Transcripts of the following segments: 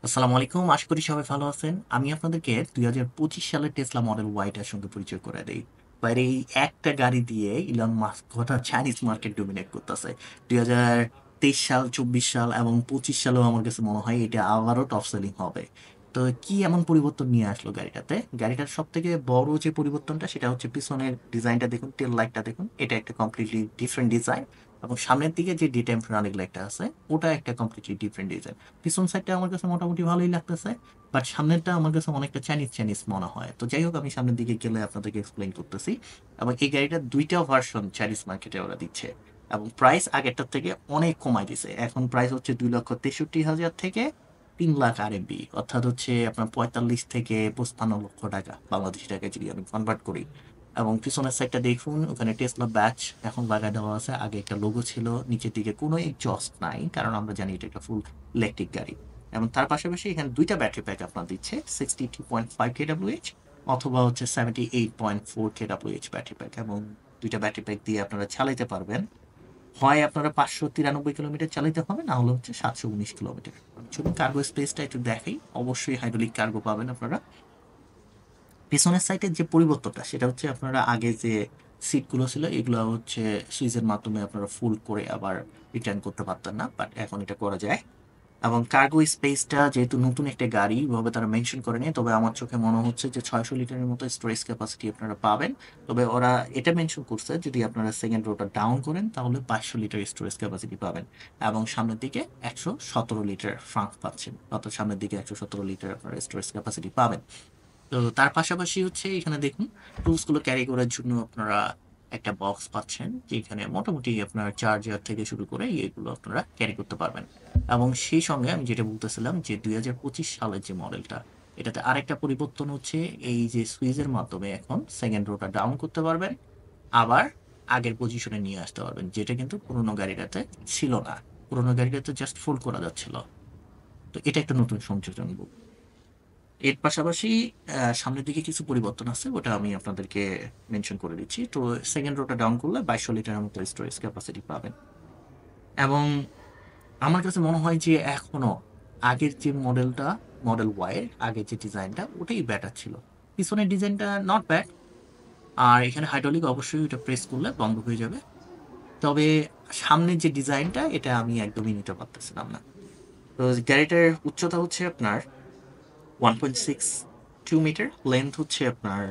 আসসালামু আলাইকুম। আশা করি সবাই ভালো আছেন। আমি আপনাদেরকে ২০২৫ সালের টেসলা মডেল ওয়াইটার সঙ্গে পরিচয় করে দেই। বাইরে এই একটা গাড়ি দিয়ে ইলন মাস্ক গোটা চাইনিজ মার্কেট ডমিনেট করতেছে। ২০২৩ সাল, ২৪ সাল এবং ২৫ সালেও আমার কাছে মনে হয় এটা আবারও টপ সেলিং হবে। তো কি এমন পরিবর্তন নিয়ে আসলো গাড়িটাতে? গাড়িটার সব থেকে বড় যে পরিবর্তনটা সেটা হচ্ছে পিছনের ডিজাইনটা দেখুন, টেল লাইটটা দেখুন। এটা একটা কমপ্লিটলি ডিফারেন্ট ডিজাইন এবং সামনের দিকে যে ডে টাইম রানিং লাইটটা আছে ওটা একটা কমপ্লিটলি ডিফারেন্ট ডিজাইন। পিছন সাইডটা আমার কাছে মোটামুটি ভালোই লাগতেছে, বাট সামনেরটা আমার কাছে অনেকটা চাইনিজ চাইনিজ মনে হয়। তো যাই হোক, আমি সামনের দিকে গেলে আপনাদেরকে এক্সপ্লেইন করতেছি। এবং এই গাড়িটার দুইটা ভার্সন চাইনিজ মার্কেটে ওরা দিচ্ছে এবং প্রাইস আগেরটার থেকে অনেক কমাই দিছে। এখন প্রাইস হচ্ছে ২,৬৩,০০০ থেকে ৩,০০,০০০ RMB, অর্থাৎ হচ্ছে আপনার ৪৫ থেকে ৫৫ লক্ষ টাকা বাংলাদেশি টাকায় যদি আমি কনভার্ট করি। এবং পিছনের সাইডটা দেখুন, ওখানে টেসলা ব্যাচ এখন লাগাই দেওয়া আছে। আগে একটা লোগো ছিল, নিচের দিকে কোনো এক্সস্ট নাই, কারণ আমরা জানি এটা একটা ফুল ইলেকট্রিক গাড়ি। এবং তার পাশাপাশি এখানে দুইটা ব্যাটারি প্যাক আপনার দিচ্ছে, 62.5 kWh অথবা হচ্ছে 78.4 kWh ব্যাটারি প্যাক। এবং দুইটা ব্যাটারি প্যাক দিয়ে আপনারা চালাইতে পারবেন, হয় আপনারা 593 কিলোমিটার চালাইতে হবে, না হলে হচ্ছে 719 কিলোমিটার। চলুন কার্গো স্পেসটা একটু দেখাই। অবশ্যই হাইড্রোলিক কার্গো পাবেন আপনারা। পেছনের সাইডের যে পরিবর্তনটা সেটা হচ্ছে, আপনারা আগে যে সিটগুলো ছিল এগুলো হচ্ছে সুইচের মাধ্যমে আপনারা ফুল করে আবার রিটার্ন করতে পারতেন না, বাট এখন এটা করা যায়। এবং কার্গো স্পেসটা যেহেতু নতুন একটা গাড়ি ভাবে তারা মেনশন করেনি, তবে আমার চোখে মনে হচ্ছে যে ৬০০ লিটারের মতো স্টোরেজ ক্যাপাসিটি আপনারা পাবেন। তবে ওরা এটা মেনশন করছে, যদি আপনারা সেকেন্ড রোটা ডাউন করেন তাহলে ৫০০ লিটার স্টোরেজ ক্যাপাসিটি পাবেন। এবং সামনের দিকে ১১৭ লিটার ফ্রাঙ্ক পাচ্ছেন, অর্থাৎ সামনের দিকে ১১৭ লিটার আপনারা স্টোরেজ ক্যাপাসিটি পাবেন। তো তার পাশাপাশি হচ্ছে এখানে দেখুন, টুলস গুলো ক্যারি করার জন্য আপনারা একটা বক্স পাচ্ছেন, যেখানে মোটামুটি আপনার চার্জার থেকে শুরু করে এগুলো আপনারা ক্যারি করতে পারবেন। এবং সেই সঙ্গে আমি যেটা বলতেছিলাম যে ২০২৫ সালের যে মডেলটা, এটাতে আরেকটা পরিবর্তন হচ্ছে, এই যে সুইচের মাধ্যমে এখন সেকেন্ড রোটা ডাউন করতে পারবেন, আবার আগের পজিশনে নিয়ে আসতে পারবেন, যেটা কিন্তু পুরোনো গাড়িটাতে ছিল না। পুরোনো গাড়িটাতে জাস্ট ফোল্ড করা যাচ্ছিল। তো এটা একটা নতুন সংযোজন। এর পাশাপাশি সামনের দিকে কিছু পরিবর্তন আছে, ওটা আমি আপনাদেরকে মেনশন করে দিচ্ছি। তো সেকেন্ড রোটা ডাউন করলে ২২০০ লিটারের মতো স্টোরেজ ক্যাপাসিটি পাবেন। এবং আমার কাছে মনে হয় যে এখনো আগের যে মডেলটা, মডেল ওয়াই এর আগের যে ডিজাইনটা, ওটাই বেটার ছিল। পিছনের ডিজাইনটা নট ব্যাড। আর এখানে হাইড্রোলিক অবশ্যই এটা প্রেস করলে বন্ধ হয়ে যাবে। তবে সামনের যে ডিজাইনটা, এটা আমি একদমই নিতে পারতেছিলাম না। তো গাড়িটার উচ্চতা হচ্ছে আপনার 1.62 মিটার, লেন্থ হচ্ছে আপনার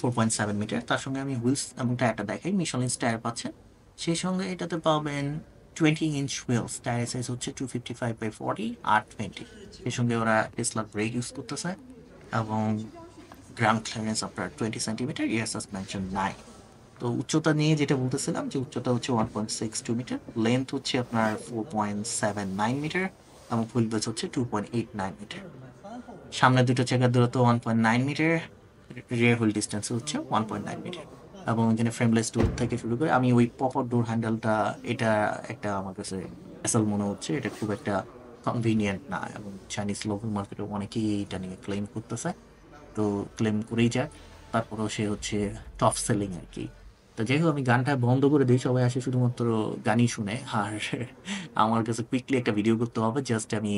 4.7 মিটার। তার সঙ্গে আমি হুইলস এবং টায়ারটা দেখাই, মিশালিন টায়ার পাচ্ছেন। সেই সঙ্গে এটাতে পাবেন 20 ইঞ্চ হুইলস, টায়ার সাইজ হচ্ছে 255/40 R20। সেই সঙ্গে ওরা টেসলার ব্রেক ইউজ করতেছে। এবং গ্রাউন্ড ক্লিয়ারেন্স আপনার 20 সেন্টিমিটার, এয়ার সাসপেনশন নাই। তো উচ্চতা নিয়ে যেটা বলতেছিলাম, যে উচ্চতা হচ্ছে 1.62 মিটার, লেন্থ হচ্ছে আপনার 4.79 মিটার এবং হুইল বেস হচ্ছে 2.89 মিটার। সামনের দুটো চাকার দূরত্ব 1.9 মিটার, রিয়ার হুইল ডিস্টেন্স হচ্ছে 1.9 মিটার। এবং এখানে ফ্রেমলেস ডোর থেকে শুরু করে, আমি ওই পপার ডোর হ্যান্ডেলটা, এটা একটা আমার কাছে অ্যাসল মনে হচ্ছে। এটা খুব একটা কনভিনিয়েন্ট না, এবং চাইনিজ লোকাল মার্কেটে অনেকেই এটা নিয়ে ক্লেম করতেছে। তো ক্লেম করেই যাক, তারপরেও সে হচ্ছে টপ সেলিং আর কি। তো যাই হোক, আমি গানটা বন্ধ করে দিই, সবাই আসে শুধুমাত্র গানই শুনে। আর আমার কাছে কুইকলি একটা ভিডিও করতে হবে, জাস্ট আমি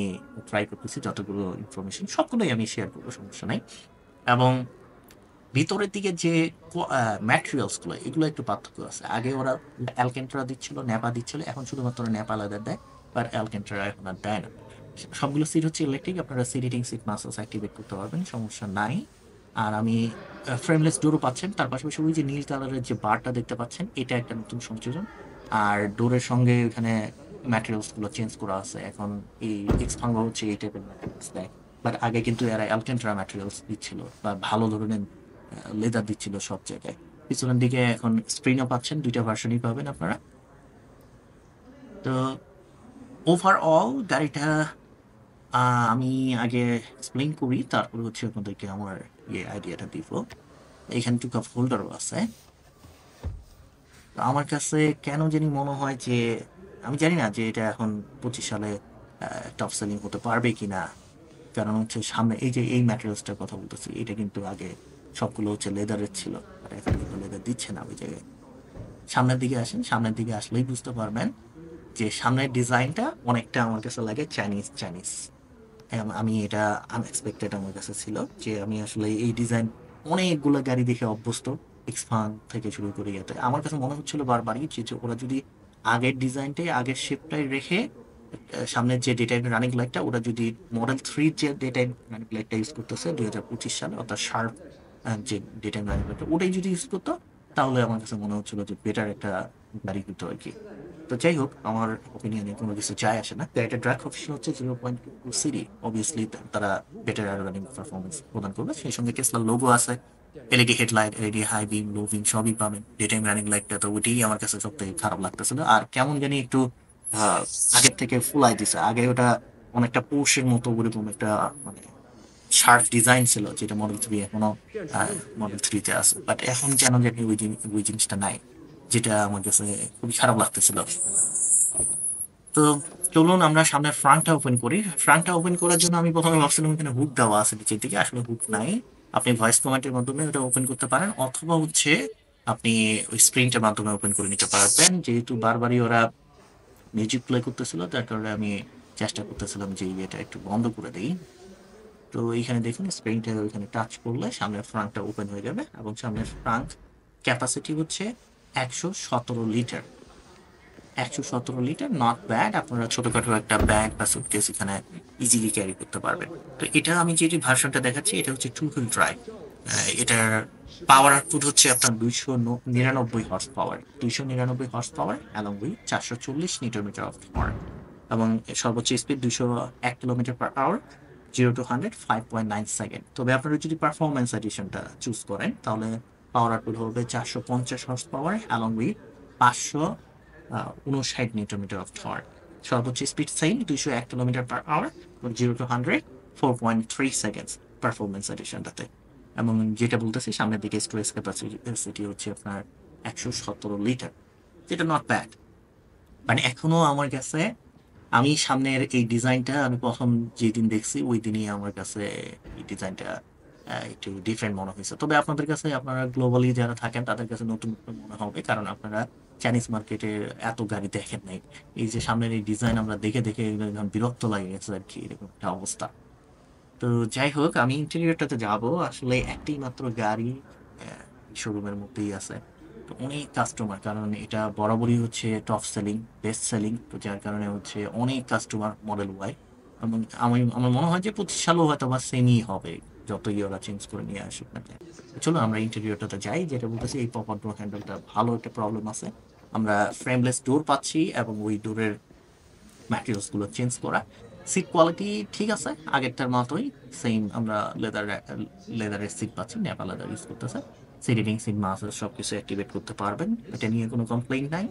ট্রাই করতেছি যতগুলো ইনফরমেশন সবগুলোই আমি শেয়ার করবো, সমস্যা নাই। এবং ভিতরের দিকে যে ম্যাটেরিয়ালস গুলো, এগুলো একটু পার্থক্য আছে। আগে ওরা অ্যালকেন্ট্রা দিচ্ছিল, ন্যাপা দিচ্ছিল, এখন শুধুমাত্র ন্যাপা লেদার দেয়, বাট অ্যালকেন্ট্রা এখন আর দেয় না। সবগুলো সিট হচ্ছে ইলেকট্রিক, আপনারা seat heating, seat massage activate করতে পারবেন, সমস্যা নাই। আর আমি ফ্রেমলেস ডোরও পাচ্ছেন। তার পাশাপাশি ওই যে নীল কালারের যে বারটা দেখতে পাচ্ছেন, এটা একটা নতুন সংযোজন। আর ডোরের সঙ্গে এখানে ম্যাটেরিয়ালস গুলো চেঞ্জ করা আছে এখন। এই এক্সপাঙ্গো হচ্ছে এই টাইপের ম্যাটেরিয়ালস দেয়, বাট আগে কিন্তু এরা অ্যালকেন্ট্রা ম্যাটেরিয়ালস দিচ্ছিল, বা ভালো ধরনের লেদার দিচ্ছিল সব জায়গায়। পিছনের দিকে এখন স্প্রিংও পাচ্ছেন, দুইটা ভার্সনই পাবেন আপনারা। তো ওভারঅল গাড়িটা আমি আগে এক্সপ্লেইন করি, তারপরে হচ্ছে আপনাদেরকে আমার আইডিয়াটা দিব। এখানে টু কাপ হোল্ডারও আছে। তো আমার কাছে কেন জানি মনে হয় যে, আমি জানি না যে এটা এখন ২৫ সালে টপ সেলিং হতে পারবে কিনা। কারণ হচ্ছে সামনে এই যে এই ম্যাটেরিয়ালসটার কথা বলতেছি, এটা কিন্তু আগে সবগুলো হচ্ছে লেদারের ছিল, আর এখন কিন্তু লেদার দিচ্ছে না ওই জায়গায়। সামনের দিকে আসেন, সামনের দিকে আসলেই বুঝতে পারবেন যে সামনের ডিজাইনটা অনেকটা আমার কাছে লাগে চাইনিজ চাইনিজ। আমি এটা আনএক্সপেক্টেড আমার কাছে ছিল যে আমি আসলে এই ডিজাইন অনেকগুলো গাড়ি দেখে অভ্যস্ত, এক্সপান থেকে শুরু করে ইয়েতে আমার কাছে মনে হচ্ছিল বারবারই যে ওরা যদি আগের ডিজাইনটাই আগের শেপটাই রেখে সামনের যে ডে টাইম রানিং লাইটটা ওরা যদি মডেল থ্রির যে ডে টাইম রানিং লাইটটা ইউজ করতেছে 2025 সালে, অর্থাৎ শার্প যে ডে টাইম রানিং লাইটটা ওটাই যদি ইউজ করতো তাহলে আমার কাছে মনে হচ্ছিল যে বেটার একটা গাড়ি হতো আর কি। তো যাই হোক, আমার ওপিনিয়নে কোনো কিছু যায় আসে না। গাড়িটা ড্রাগ অফিসিয়াল হচ্ছে 0.2 সিরি, অবভিয়াসলি তারা বেটার রানিং পারফরমেন্স প্রদান করবে। সেই সঙ্গে টেসলার লোগো আছে, LED headlight, LED high beam, low beam সবই পাবেন। ডে টাইম রানিং লাইটটা তো ওইটাই আমার কাছে সব থেকে খারাপ লাগতেছিল, আর কেমন জানি একটু আগের থেকে ফুলাই দিছে। আগে ওটা অনেকটা পোর্শের মতো ওরকম একটা মানে শার্প ডিজাইন ছিল, যেটা মডেল থ্রি এখনো মডেল থ্রিতে আছে, বাট এখন কেন জানি ওই জিনিসটা নাই, যেটা আমার কাছে খুবই খারাপ লাগতেছিল। তো চলুন আমরা সামনে ফ্রান্টটা ওপেন করি। ফ্রান্টটা ওপেন করার জন্য আমি প্রথমে ভাবছিলাম এখানে হুক দেওয়া আছে নিচের দিকে, আসলে হুক নাই। আপনি ভয়েস কমান্ডের মাধ্যমে ওটা ওপেন করতে পারেন, অথবা হচ্ছে আপনি ওই স্প্রিংটার মাধ্যমে ওপেন করে নিতে পারবেন। যেহেতু বারবারই ওরা মিউজিক প্লে করতেছিল, তার কারণে আমি চেষ্টা করতেছিলাম যে এটা একটু বন্ধ করে দিই। তো এইখানে দেখুন স্প্রিংটা ওইখানে টাচ করলে সামনের ফ্রান্টটা ওপেন হয়ে যাবে, এবং সামনের ফ্রান্ট ক্যাপাসিটি হচ্ছে 117 লিটার। 117 litre, not bad. আপনারা ছোটখাটো একটা ব্যাগ বা সুটকেস এখানে ইজিলি ক্যারি করতে পারবেন। তো এটা আমি যে ভার্সনটা দেখাচ্ছি এটা হচ্ছে টু হুইল ড্রাইভ। এটার পাওয়ার আউটপুট হচ্ছে আপনার 299 horsepower, 299 horse power along with 440 newton metre of torque, এবং সর্বোচ্চ speed 201 kilometre per hour, 0 to 100 5.9 second. তবে আপনারা যদি পারফরমেন্স এডিশনটা চুজ করেন তাহলে পাওয়ার আউটপুট হবে 450 horse power along with 559 newton metre of torque. সর্বোচ্চ speed same 201 kilometre per hour, 0 to 100 4.3 second performance এডিশনটাতে। এবং যেটা বলতেছি সামনের দিকে স্টোরেজ ক্যাপাসিটি হচ্ছে আপনার 117 লিটার, যেটা নট ব্যাড। মানে এখনো আমার কাছে, আমি সামনের এই ডিজাইনটা আমি প্রথম যেদিন দেখছি ওই দিনই আমার কাছে এই ডিজাইনটা একটু ডিফারেন্ট মনে হয়েছে। তবে আপনাদের কাছে, আপনারা গ্লোবালি যারা থাকেন তাদের কাছে নতুন নতুন মনে হবে, কারণ আপনারা চাইনিজ মার্কেটের এত গাড়ি দেখেন নাই। এই যে সামনের এই ডিজাইন আমরা দেখে দেখে এখন বিরক্ত লাগে গেছে আর কি, এরকম একটা অবস্থা। তো যাই হোক, আমি ইন্টেরিয়রটাতে যাব। আসলে একটাই মাত্র গাড়ি শোরুমের মধ্যেই আছে। তো অনেক কাস্টমার, কারণ এটা বরাবরই হচ্ছে টপ সেলিং, বেস্ট সেলিং, তো যার কারণে হচ্ছে অনেক কাস্টমার মডেল ওয়াই। এবং আমার মনে হয় যে 25 সালেও হয়তো বা সেমই হবে, যতই ওরা চেঞ্জ করে নিয়ে আসুক না কেন। চলো আমরা ইন্টেরিয়রটাতে যাই। যেটা বলতেছি, এই পপ আপ ডোর হ্যান্ডেলটা ভালো একটা প্রবলেম আছে। আমরা ফ্রেমলেস ডোর পাচ্ছি, এবং ওই ডোরের ম্যাটেরিয়ালস গুলো চেঞ্জ করা। সিট কোয়ালিটি ঠিক আছে, আগেরটার মতোই সেম। আমরা লেদারের সিট পাচ্ছি, নেপাল লেদার ইউজ করতেছে। সিট হিটিং, সিট মাসাজ সবকিছু অ্যাক্টিভেট করতে পারবেন, এটা নিয়ে কোনো কমপ্লেইন নাই।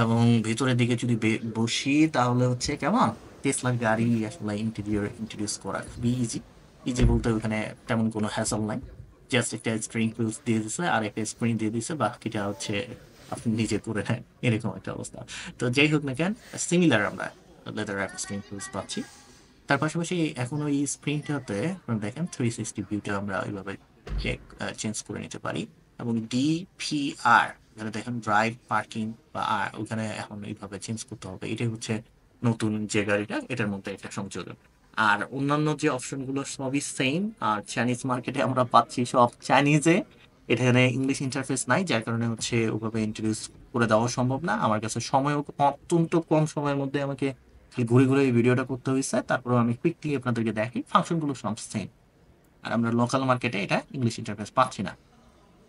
এবং ভিতরের দিকে যদি বসি তাহলে হচ্ছে কেমন, টেসলার গাড়ি আসলে ইন্টেরিয়র ইন্ট্রোডিউস করা খুবই ইজি। ইজি বলতে ওখানে তেমন কোনো হ্যাসল নাই, জাস্ট একটা স্ক্রিন হুইলস দিয়ে দিছে আর একটা স্ক্রিন দিয়ে দিছে, বাকিটা হচ্ছে আপনি নিজে করে নেন, এরকম একটা অবস্থা। তো যাই হোক না কেন, সিমিলার আমরা লেদার র্যাপ স্ক্রিন হুইলস পাচ্ছি। তার পাশাপাশি এখন ওই স্ক্রিনটাতে আপনারা দেখেন 360 ভিউটা আমরা ওইভাবে চেঞ্জ করে নিতে পারি। এবং ডিপিআর, যেটা দেখেন ড্রাইভ, পার্কিং বা ওখানে এখন এইভাবে চেঞ্জ করতে হবে। এটাই হচ্ছে নতুন যে গাড়িটা, এটার মধ্যে একটা সংযোজন। আর অন্যান্য যে অপশনগুলো সবই সেম। আর চাইনিজ মার্কেটে আমরা পাচ্ছি সব চাইনিজে, এখানে ইংলিশ ইন্টারফেস নাই, যার কারণে হচ্ছে ওভাবে ইন্ট্রোডিউস করে দেওয়া সম্ভব না। আমার কাছে সময়ও অত্যন্ত কম সময়ের মধ্যে আমাকে খালি ঘুরে ঘুরে এই ভিডিওটা করতে হয়েছে, তারপরে আমি কুইকলি আপনাদেরকে দেখি ফাংশনগুলো সব সেম। আর আমরা লোকাল মার্কেটে এটা ইংলিশ ইন্টারফেস পাচ্ছি না।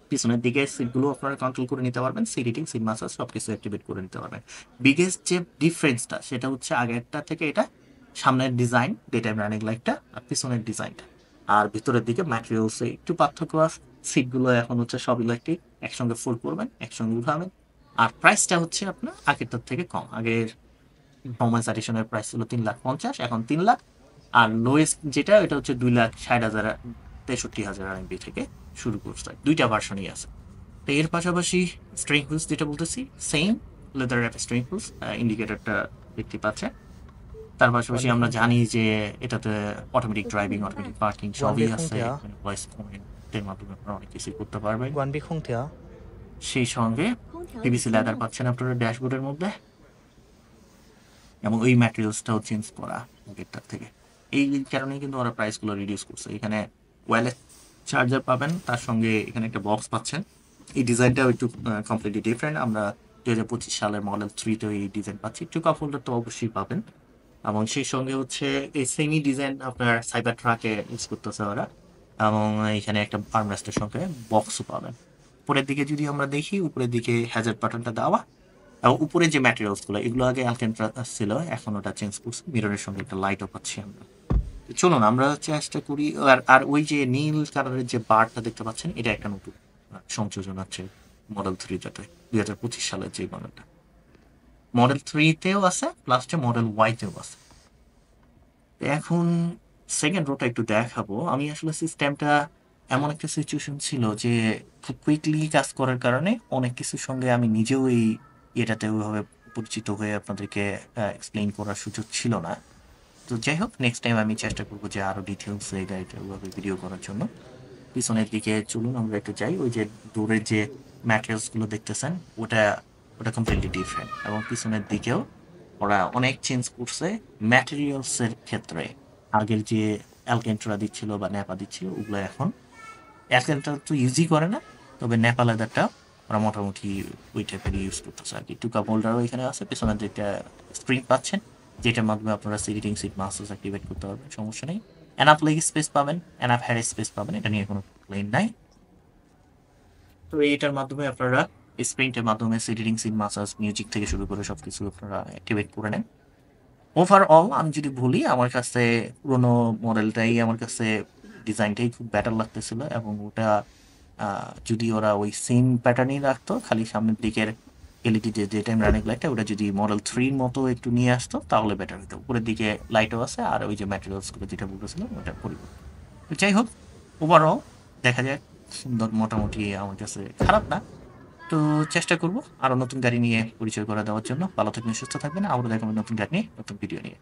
পিছনের দিকে সিটগুলো আপনারা কন্ট্রোল করে নিতে পারবেন, সিট হিটিং, সিট মাসাজ সবকিছু অ্যাক্টিভেট করে নিতে পারবেন। বিগেস্ট যে ডিফারেন্সটা সেটা হচ্ছে আগেরটা থেকে এটা সামনের ডিজাইন, ডে টাইম রানিং লাইটটা, আর পিছনের ডিজাইনটা। আর ভিতরের দিকে ম্যাটেরিয়ালসে একটু পার্থক্য আছে। সিটগুলো এখন হচ্ছে সব ইলেকট্রিক, একসঙ্গে ফোল্ড করবেন, একসঙ্গে উঠাবেন। আর প্রাইসটা হচ্ছে আপনার আগেরটার থেকে কম। আগের পারফরমেন্স এডিশনের প্রাইস ছিল 3,50,000, এখন 3 লাখ। আর লোয়েস্ট যেটা এটা হচ্ছে 2,60,000, 63,000 RMB থেকে শুরু করছে। দুইটা ভার্সনই আছে। তো এর পাশাপাশি স্ট্রিং হুইলস যেটা বলতেছি same, leather wrap steering wheels, ইন্ডিকেটরটা দেখতে পাচ্ছে। তার পাশাপাশি আমরা জানি যে এটাতে অটোমেটিক ড্রাইভিং, অটোমেটিক পার্কিং সবই আছে, ভয়েস কমেন্টের মাধ্যমে আপনারা অনেক কিছু করতে পারবেন। সেই সঙ্গে পিভিসি লেদার পাচ্ছেন আপনারা ড্যাশবোর্ডের মধ্যে, এবং ওই ম্যাটেরিয়ালসটাও চেঞ্জ করা আগেরটার থেকে। এই কারণেই কিন্তু ওরা প্রাইসগুলো রিডিউস করছে। এখানে ওয়্যারলেস চার্জার পাবেন, তার সঙ্গে এখানে একটা বক্স পাচ্ছেন। এই ডিজাইনটাও একটু কমপ্লিটলি ডিফারেন্ট। আমরা 2025 সালের মডেল 3তেও এই ডিজাইন পাচ্ছি। একটু কাপ হোল্ডার তো অবশ্যই পাবেন, এবং সেই সঙ্গে হচ্ছে এই সেমি ডিজাইন আপনার সাইবার ট্রাকে ইউজ করতেছে ওরা, এবং এখানে একটা আর্মরেস্টের সঙ্গে বক্সও পাবেন। উপরের দিকে যদি আমরা দেখি, উপরের দিকে হ্যাজার্ড বাটনটা দেওয়া, এবং উপরে যে ম্যাটেরিয়ালসগুলো এগুলো আগে অ্যালকেন্ট্রা ছিল, এখন ওটা চেঞ্জ করছে। মিররের সঙ্গে একটা লাইটও পাচ্ছি আমরা। তো চলুন আমরা চেষ্টা করি। আর ওই যে নীল কালারের যে বারটা দেখতে পাচ্ছেন, এটা একটা নতুন সংযোজন আছে মডেল 3টাতে, 2025 সালের যে মডেলটা। মডেল 3তেও আছে, প্লাস মডেল ওয়াইতেও আছে। এখন সেকেন্ড রোটা একটু দেখাবো। আমি আসলে সিস্টেমটা এমন একটা সিচুয়েশন ছিল যে খুব কুইকলি কাজ করার কারণে অনেক কিছুর সঙ্গে আমি নিজেও এই এটাতে ওইভাবে পরিচিত হয়ে আপনাদেরকে এক্সপ্লেইন করার সুযোগ ছিল না। তো যাই হোক, নেক্সট টাইম আমি চেষ্টা করবো যে আরো ডিটেলস এই গাড়িটা ওইভাবে ভিডিও করার জন্য। পিছনের দিকে চলুন আমরা একটু যাই। ওই যে ডোরের যে ম্যাটেরিয়ালস গুলো দেখতেছেন, ওটা ওটা কমপ্লিটলি ডিফারেন্ট, এবং পিছনের দিকেও ওরা অনেক চেঞ্জ করছে ম্যাটেরিয়ালস এর ক্ষেত্রে। আগের যে অ্যালকেন্ট্রা দিচ্ছিল বা ন্যাপা দিচ্ছিল, ওগুলো এখন অ্যালকেন্ট্রা তো ইউজই করে না, তবে ন্যাপা লেদারটা ওরা মোটামুটি ওই টাইপের ইউজ করতেছে আর কি। টু কাপ হোল্ডারও এখানে আছে, পেছনের দিকটা স্প্রিং পাচ্ছেন, যেটার মাধ্যমে আপনারা সিটিং সিট মাস্টার্স অ্যাক্টিভেট করতে পারবেন, সমস্যা নেই। এনাফ লেগ স্পেস পাবেন, এনাফ হেড স্পেস পাবেন, এটা নিয়ে কোনো প্লেন নাই। তো এইটার মাধ্যমে আপনারা স্প্রিংটের মাধ্যমে সিটিং সিট মাসাজ মিউজিক থেকে শুরু করে সবকিছু আপনারা অ্যাক্টিভেট করে নেন। ওভারঅল আমি যদি বলি, আমার কাছে পুরোনো মডেলটাই আমার কাছে ডিজাইনটাই খুব বেটার লাগতেছিল, এবং ওটা যদি ওরা ওই সেম প্যাটার্নই রাখতো, খালি সামনের দিকের এলইডি যে টাইম রানিং লাইটটা ওটা যদি মডেল 3-র মতো একটু নিয়ে আসতো তাহলে বেটার হতো। উপরের দিকে লাইটও আছে, আর ওই যে ম্যাটেরিয়ালসগুলো যেটা বলতেছিলাম ওটা পরিবর্তন। তো যাই হোক, ওভারঅল দেখা যায় সুন্দর, মোটামুটি আমার কাছে খারাপ না। তো চেষ্টা করব আরো নতুন গাড়ি নিয়ে পরিচয় করে দেওয়ার জন্য। ভালো থাকবেন, সুস্থ থাকবেন, আবারও দেখাবেন নতুন গাড়ি নিয়ে, নতুন ভিডিও নিয়ে।